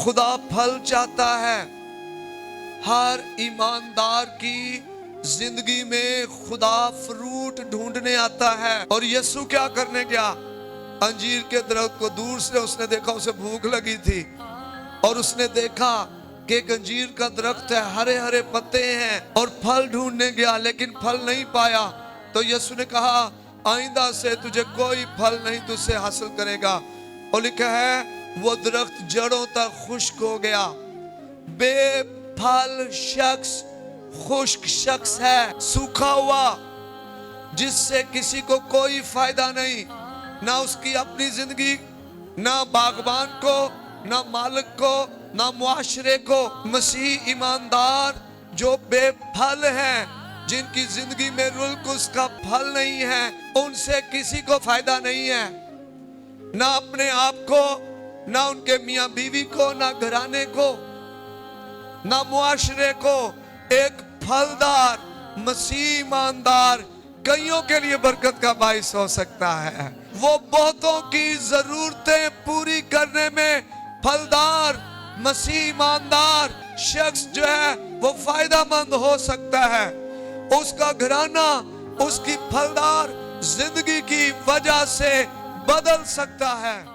खुदा फल चाहता है। हर ईमानदार की जिंदगी में खुदा फ्रूट ढूंढने आता है। और यीशु क्या करने गया? अंजीर के दरख्त को दूर से उसने देखा, उसे भूख लगी थी और उसने देखा कि एक अंजीर का दरख्त है, हरे हरे पत्ते हैं, और फल ढूंढने गया लेकिन फल नहीं पाया। तो यीशु ने कहा आइंदा से तुझे कोई फल नहीं तुझसे हासिल करेगा। और लिखा है वो दरख्त जड़ों तक खुश्क हो गया। बेफल शख्स खुश्क शख्स है, सूखा हुआ, जिससे किसी को कोई फायदा नहीं, ना उसकी अपनी जिंदगी, ना बागबान को, ना मालिक को, ना मुआशरे को। मसीह ईमानदार जो बेफल हैं, जिनकी जिंदगी में रुल्कुस का फल नहीं है, उनसे किसी को फायदा नहीं है, ना अपने आप को, ना उनके मियां बीवी को, ना घराने को, ना मुआशरे को। एक फलदार मसीह ईमानदार कईयों के लिए बरकत का बाइस हो सकता है। वो बहुतों की जरूरतें पूरी करने में फलदार मसीह ईमानदार शख्स जो है वो फायदामंद हो सकता है। उसका घराना उसकी फलदार जिंदगी की वजह से बदल सकता है।